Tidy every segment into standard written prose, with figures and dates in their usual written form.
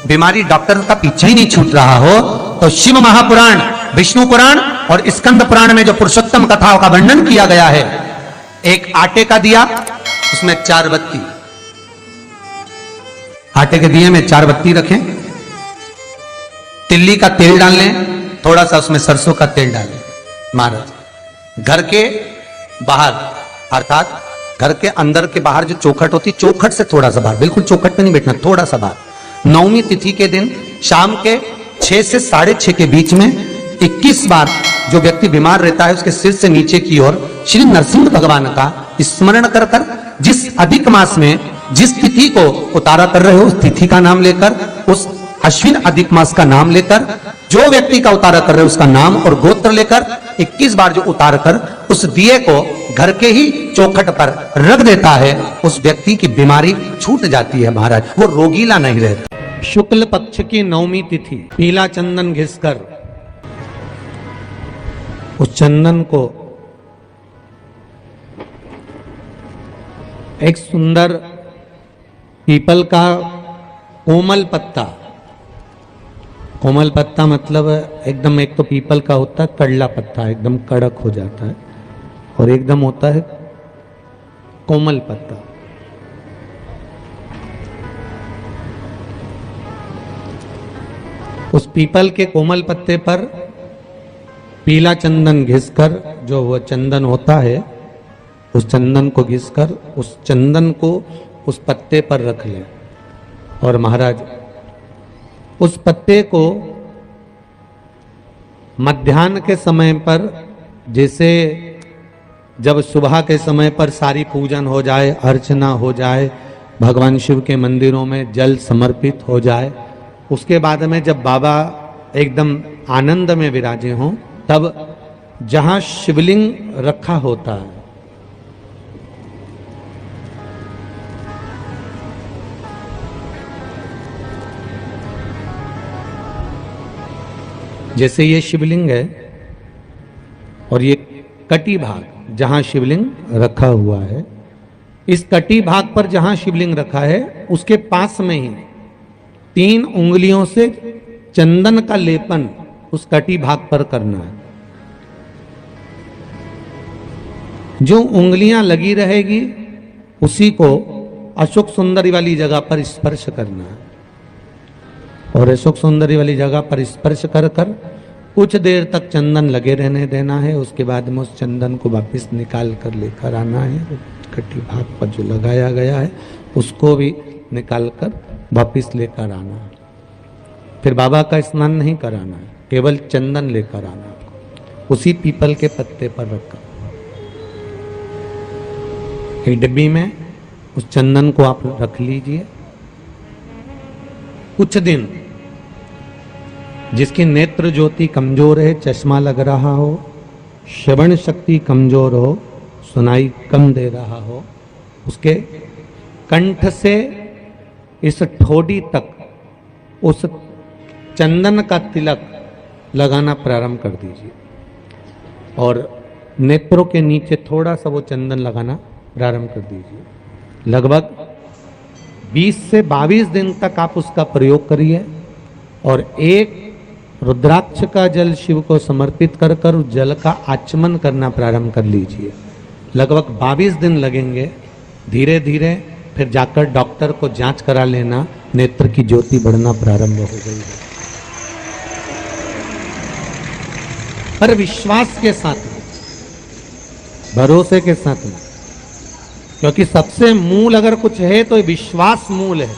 बीमारी डॉक्टर का पीछा ही नहीं छूट रहा हो तो शिव महापुराण, विष्णु पुराण और स्कंद पुराण में जो पुरुषोत्तम कथाओं का वर्णन किया गया है, एक आटे का दिया, उसमें 4 बत्ती, आटे के दिए में 4 बत्ती रखें, तिल्ली का तेल डाल लें, थोड़ा सा उसमें सरसों का तेल डालें। महाराज घर के बाहर अर्थात घर के अंदर के बाहर जो चौखट होती, चौखट से थोड़ा सा बाहर, बिल्कुल चौखट पे नहीं बैठना, थोड़ा सा बाहर, 9वीं तिथि के दिन शाम के 6 से 6:30 के बीच में 21 बार जो व्यक्ति बीमार रहता है उसके सिर से नीचे की ओर श्री नरसिंह भगवान का स्मरण कर कर, जिस अधिक मास में जिस तिथि को उतारा कर रहे हो उस तिथि का नाम लेकर, उस अश्विन अधिक मास का नाम लेकर, जो व्यक्ति का उतारा कर रहे हो उसका नाम और गोत्र लेकर 21 बार जो उतार कर उस दिए को घर के ही चौखट पर रख देता है, उस व्यक्ति की बीमारी छूट जाती है महाराज, वो रोगीला नहीं रहता। शुक्ल पक्ष की 9वीं तिथि पीला चंदन घिसकर उस चंदन को एक सुंदर पीपल का कोमल पत्ता, कोमल पत्ता मतलब एकदम, एक तो पीपल का होता है कड़ला पत्ता, एकदम कड़क हो जाता है, और एकदम होता है कोमल पत्ता। उस पीपल के कोमल पत्ते पर पीला चंदन घिसकर, जो वह चंदन होता है, उस चंदन को घिसकर उस चंदन को उस पत्ते पर रख ले। और महाराज उस पत्ते को मध्याह्न के समय पर, जैसे जब सुबह के समय पर सारी पूजन हो जाए, अर्चना हो जाए, भगवान शिव के मंदिरों में जल समर्पित हो जाए, उसके बाद में जब बाबा एकदम आनंद में विराजे हों, तब जहां शिवलिंग रखा होता है, जैसे ये शिवलिंग है और ये कटी भाग जहां शिवलिंग रखा हुआ है, इस कटी भाग पर जहां शिवलिंग रखा है उसके पास में ही 3 उंगलियों से चंदन का लेपन उस कटी भाग पर करना है। जो उंगलियां लगी रहेगी उसी को अशोक सुंदरी वाली जगह पर स्पर्श करना है, और अशोक सुंदरी वाली जगह पर स्पर्श कर कर कुछ देर तक चंदन लगे रहने देना है। उसके बाद में उस चंदन को वापस निकाल कर लेकर आना है, कटी भाग पर जो लगाया गया है उसको भी निकाल कर वापस लेकर आना है। फिर बाबा का स्नान नहीं कराना है, केवल चंदन लेकर आना है, उसी पीपल के पत्ते पर रखकर एक डिब्बी में उस चंदन को आप रख लीजिए। कुछ दिन जिसकी नेत्र ज्योति कमजोर है, चश्मा लग रहा हो, श्रवण शक्ति कमजोर हो, सुनाई कम दे रहा हो, उसके कंठ से इस ठोड़ी तक उस चंदन का तिलक लगाना प्रारंभ कर दीजिए, और नेत्रों के नीचे थोड़ा सा वो चंदन लगाना प्रारंभ कर दीजिए। लगभग 20 से 22 दिन तक आप उसका प्रयोग करिए, और एक रुद्राक्ष का जल शिव को समर्पित कर कर उस जल का आचमन करना प्रारंभ कर लीजिए। लगभग 22 दिन लगेंगे, धीरे धीरे फिर जाकर डॉक्टर को जांच करा लेना, नेत्र की ज्योति बढ़ना प्रारंभ हो गई है। पर विश्वास के साथ में, भरोसे के साथ में, क्योंकि सबसे मूल अगर कुछ है तो विश्वास मूल है।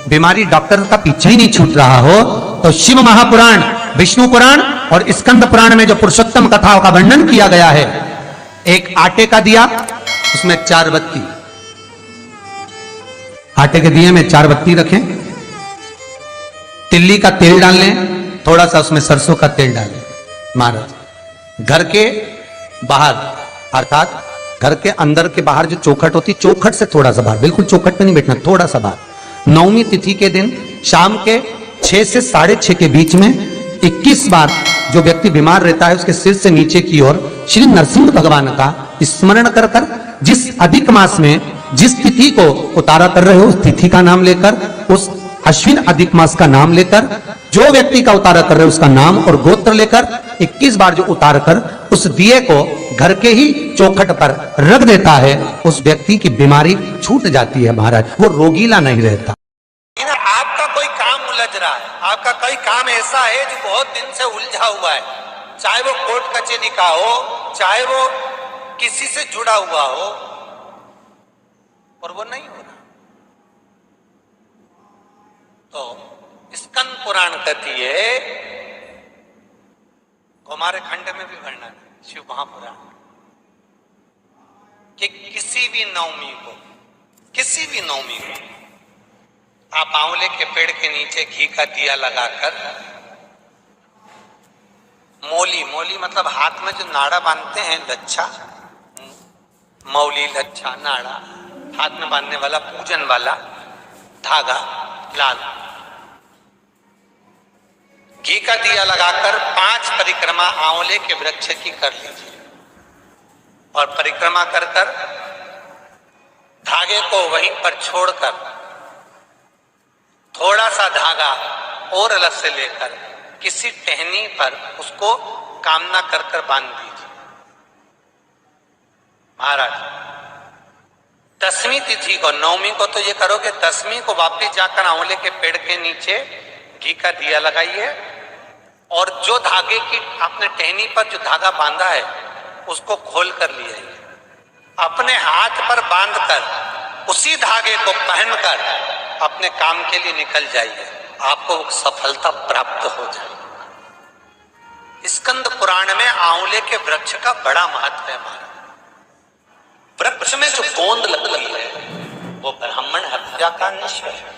बीमारी डॉक्टर का पीछा ही नहीं छूट रहा हो तो शिव महापुराण, विष्णु पुराण और स्कंद पुराण में जो पुरुषोत्तम कथाओं का वर्णन किया गया है, एक आटे का दिया, उसमें 4 बत्ती, आटे के दिए में 4 बत्ती रखें, तिल्ली का तेल डाल लें, थोड़ा सा उसमें सरसों का तेल डालें। महाराज घर के बाहर अर्थात घर के अंदर के बाहर जो चौखट होती, चौखट से थोड़ा सा बाहर, बिल्कुल चौखट पे नहीं बैठना, थोड़ा सा बाहर, 9वीं तिथि के दिन शाम के 6 से 6:30 के बीच में 21 बार जो व्यक्ति बीमार रहता है उसके सिर से नीचे की ओर श्री नरसिंह भगवान का स्मरण कर कर, जिस अधिक मास में जिस तिथि को उतारा कर रहे हो उस तिथि का नाम लेकर, उस अश्विन अधिक मास का नाम लेकर जो व्यक्ति का उतारा कर रहे उसका नाम और गोत्र लेकर 21 बार जो उतार कर उस दिए को घर के ही चौखट पर रख देता है, उस व्यक्ति की बीमारी छूट जाती है महाराज, वो रोगीला नहीं रहता। आपका कोई काम उलझ रहा है, आपका कोई काम ऐसा है जो बहुत दिन से उलझा हुआ है, चाहे वो कोर्ट कचहरी का हो, चाहे वो किसी से जुड़ा हुआ हो, और वो नहीं हो रहा, तो स्कंद पुराण कहती है, हमारे खंड में भी वर्णन है शिव महापुराण, कि किसी भी नवमी को आप आंवले के पेड़ के नीचे घी का दिया लगाकर मौली मतलब हाथ में जो नाड़ा बांधते हैं, लच्छा, मौली, लच्छा, नाड़ा, हाथ में बांधने वाला पूजन वाला धागा लाल, घी का दिया लगाकर 5 परिक्रमा आंवले के वृक्ष की कर लीजिए और परिक्रमा कर धागे को वहीं पर छोड़कर थोड़ा सा धागा और अलग से लेकर किसी टहनी पर उसको कामना कर बांध दीजिए। महाराज 10वीं तिथि को, 9वीं को तो ये करो कि 10वीं को वापिस जाकर आंवले के पेड़ के नीचे घी का दिया लगाइए और जो धागे की आपने टहनी पर जो धागा बांधा है उसको खोल कर ले आइए, अपने हाथ पर बांधकर उसी धागे को पहनकर अपने काम के लिए निकल जाइए, आपको सफलता प्राप्त हो जाए। स्कंद पुराण में आंवले के वृक्ष का बड़ा महत्व है महाराज। वृक्ष में जो गोंद लगती है वो ब्राह्मण हत्या का निश्चय है।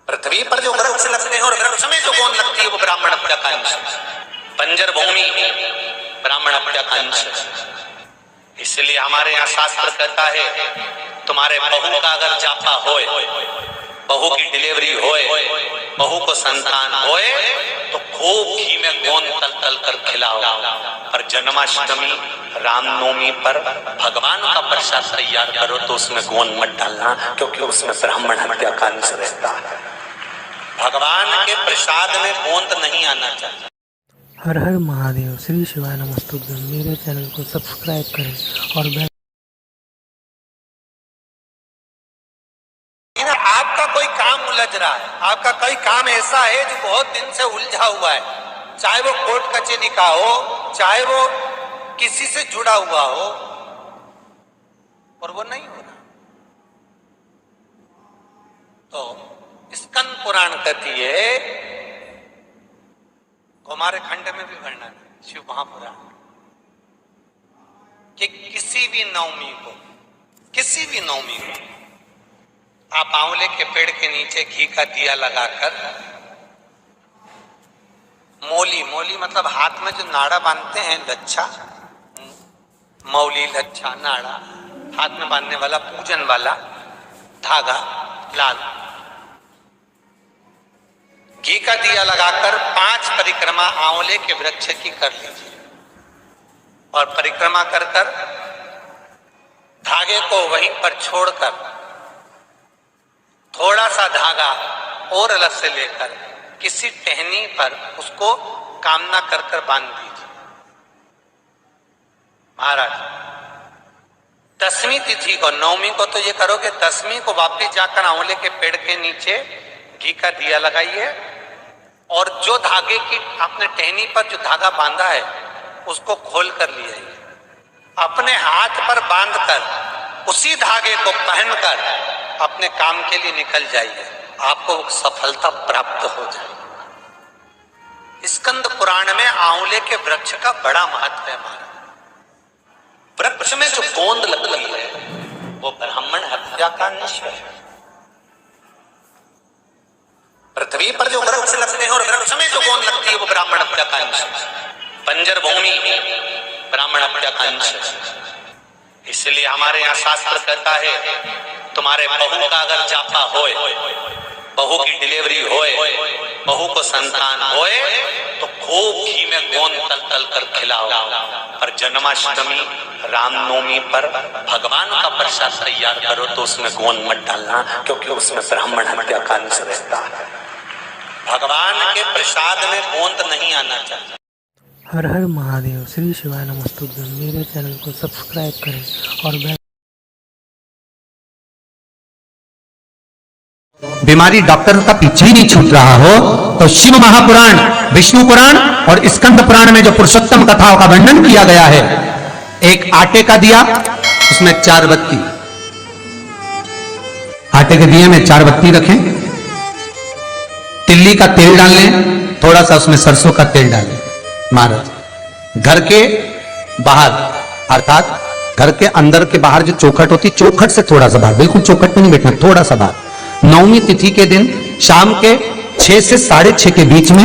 पृथ्वी पर जो वृक्ष लगते हैं और वृक्ष में जो गोंद लगती है वो ब्राह्मण हत्या का अंश है। बंजर भूमि ब्राह्मण हत्या का अंश है। इसलिए हमारे यहाँ शास्त्र कहता है, तुम्हारे बहू का अगर जापा होए, बहू की डिलीवरी होए, बहू को संतान होए, तो खूब घी में गोंद तल तल कर खिलाओ। पर जन्माष्टमी, रामनवमी पर भगवान का प्रसाद तैयार करो तो उसमें गोंद मत डालना, क्योंकि उसमें ब्राह्मण हत्या का अंश रहता है। भगवान के प्रसाद में गोंद नहीं आना चाहिए। हर हर महादेव। श्री शिवाय नमस्तुभ्यं। मेरे चैनल को सब्सक्राइब करें और आपका कोई काम उलझ रहा है, आपका कोई काम ऐसा है जो बहुत दिन से उलझा हुआ है, चाहे वो कोर्ट कचहरी का हो, चाहे वो किसी से जुड़ा हुआ हो, और वो नहीं हो रहा, तो स्कंद पुराण कहती है, हमारे खंड में भी वर्णन है शिव महापुराण, कि किसी भी नवमी को आप आंवले के पेड़ के नीचे घी का दिया लगाकर मौली मतलब हाथ में जो नाड़ा बांधते हैं, लच्छा, मौली, लच्छा, नाड़ा, हाथ में बांधने वाला पूजन वाला धागा लाल, घी का दिया लगाकर 5 परिक्रमा आंवले के वृक्ष की कर लीजिए और परिक्रमा कर धागे को वहीं पर छोड़कर थोड़ा सा धागा और अलग से लेकर किसी टहनी पर उसको कामना कर बांध दीजिए। महाराज 10वीं तिथि को, 9वीं को तो ये करो कि 10वीं को वापिस जाकर आंवले के पेड़ के नीचे घी का दिया लगाइए और जो धागे की आपने टहनी पर जो धागा बांधा है उसको खोल कर ले आइए, अपने हाथ पर बांधकर उसी धागे को पहनकर अपने काम के लिए निकल जाइए, आपको सफलता प्राप्त हो जाए। स्कंद पुराण में आंवले के वृक्ष का बड़ा महत्व है महाराज। वृक्ष में जो गोंद लगती है वो ब्राह्मण हत्या का निश्चय है। पृथ्वी पर जो वृक्ष लगते हैं और वृक्ष में जो गोंद लगती है वो ब्राह्मण हत्या का अंश है। बंजर भूमि ब्राह्मण हत्या का अंश है। इसलिए हमारे यहाँ शास्त्र कहता है, तुम्हारे बहू का अगर जापा होए, बहू की डिलीवरी होए, बहू को संतान होए, तो खूब घी में गोंद तल तल कर खिलाओ। पर जन्माष्टमी, रामनवमी पर भगवान का प्रसाद तैयार करो तो उसमें गोंद मत डालना, क्योंकि उसमें ब्राह्मण हत्या का अंश रहता है। भगवान के प्रसाद में गोंद नहीं आना चाहिए। हर हर महादेव, श्री शिवाय नमस्तुभ्यं। मेरे चैनल को सब्सक्राइब करें और बेल। बीमारी डॉक्टर का पीछे ही नहीं छूट रहा हो तो शिव महापुराण, विष्णु पुराण और स्कंद पुराण में जो पुरुषोत्तम कथाओं का वर्णन किया गया है, एक आटे का दिया, उसमें 4 बत्ती, आटे के दिए में 4 बत्ती रखें, तिल्ली का तेल डाल लें, थोड़ा सा उसमें सरसों का तेल डालें। महाराज घर के बाहर अर्थात घर के अंदर के बाहर जो चौखट होती, चौखट से थोड़ा सा बाहर, बिल्कुल चौखट में नहीं बैठना, थोड़ा सा बाहर, नवमी तिथि के दिन शाम के 6 से 6:30 के बीच में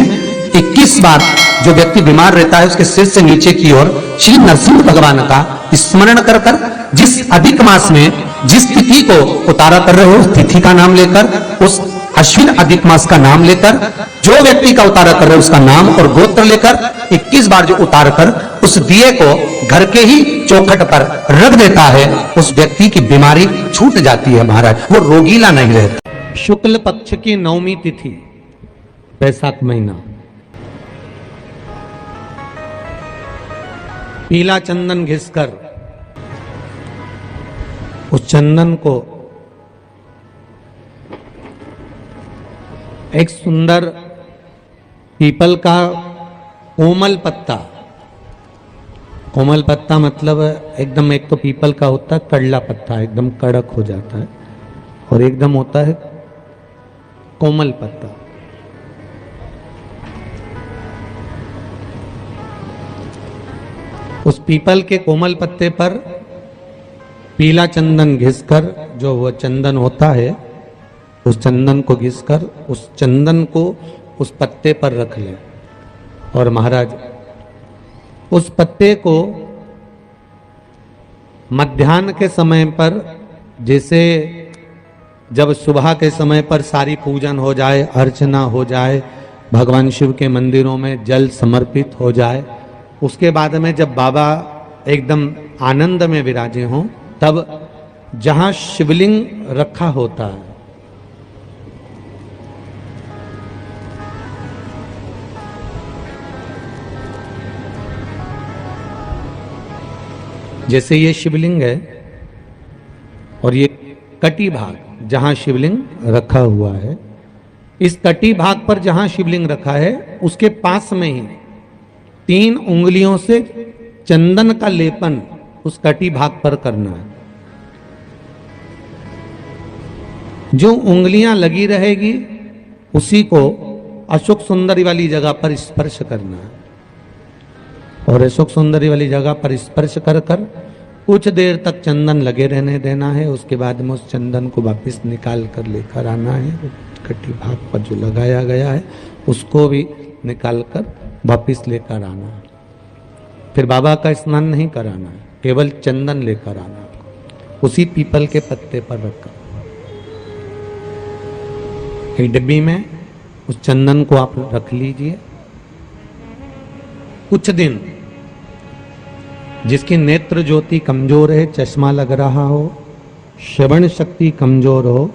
21 बार जो व्यक्ति बीमार रहता है उसके सिर से नीचे की ओर श्री नरसिंह भगवान का स्मरण कर कर, जिस अधिक मास में जिस तिथि को उतारा कर रहे हो उस तिथि का नाम लेकर, उस अश्विन अधिक मास का नाम लेकर, जो व्यक्ति का उतारा कर रहे हो उसका नाम और गोत्र लेकर 21 बार जो उतार कर उस दिए को घर के ही चौखट पर रख देता है, उस व्यक्ति की बीमारी छूट जाती है महाराज, वो रोगीला नहीं रहता। शुक्ल पक्ष की नवमी तिथि, बैसाख महीना, पीला चंदन घिसकर उस चंदन को एक सुंदर पीपल का कोमल पत्ता, कोमल पत्ता मतलब एकदम, एक तो पीपल का होता है कड़ला पत्ता, एकदम कड़क हो जाता है, और एकदम होता है कोमल पत्ता। उस पीपल के कोमल पत्ते पर पीला चंदन घिसकर, जो वो चंदन होता है, उस चंदन को घिसकर उस चंदन को उस पत्ते पर रख ले। और महाराज उस पत्ते को मध्याह्न के समय पर, जैसे जब सुबह के समय पर सारी पूजन हो जाए, अर्चना हो जाए, भगवान शिव के मंदिरों में जल समर्पित हो जाए, उसके बाद में जब बाबा एकदम आनंद में विराजे हों, तब जहां शिवलिंग रखा होता है, जैसे ये शिवलिंग है और ये कटी भाग जहां शिवलिंग रखा हुआ है, इस कटी भाग पर जहां शिवलिंग रखा है उसके पास में ही 3 उंगलियों से चंदन का लेपन उस कटी भाग पर करना है। जो उंगलियां लगी रहेगी उसी को अशोक सुंदरी वाली जगह पर स्पर्श करना है, और अशोक सुंदरी वाली जगह पर स्पर्श कर कर कुछ देर तक चंदन लगे रहने देना है। उसके बाद में उस चंदन को वापस निकाल कर लेकर आना है। कटी भाग पर जो लगाया गया है उसको भी निकाल कर वापस लेकर आना है। फिर बाबा का स्नान नहीं कराना है, केवल चंदन लेकर आना है, उसी पीपल के पत्ते पर रखकर। एक डिब्बी में उस चंदन को आप रख लीजिए। कुछ दिन जिसकी नेत्र ज्योति कमजोर है, चश्मा लग रहा हो, श्रवण शक्ति कमजोर हो,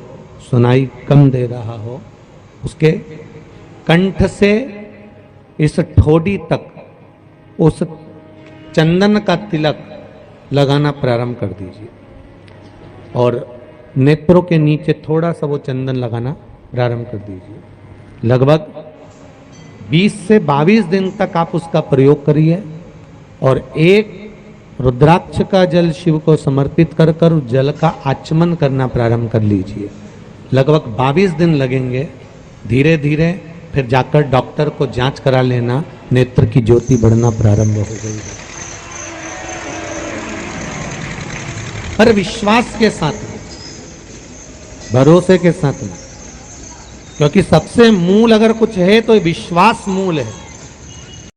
सुनाई कम दे रहा हो, उसके कंठ से इस ठोड़ी तक उस चंदन का तिलक लगाना प्रारंभ कर दीजिए, और नेत्रों के नीचे थोड़ा सा वो चंदन लगाना प्रारंभ कर दीजिए। लगभग 20 से 22 दिन तक आप उसका प्रयोग करिए, और एक रुद्राक्ष का जल शिव को समर्पित कर कर उस जल का आचमन करना प्रारंभ कर लीजिए। लगभग 22 दिन लगेंगे। धीरे धीरे फिर जाकर डॉक्टर को जांच करा लेना, नेत्र की ज्योति बढ़ना प्रारंभ हो गई है। पर विश्वास के साथ में, भरोसे के साथ में, क्योंकि सबसे मूल अगर कुछ है तो विश्वास मूल है।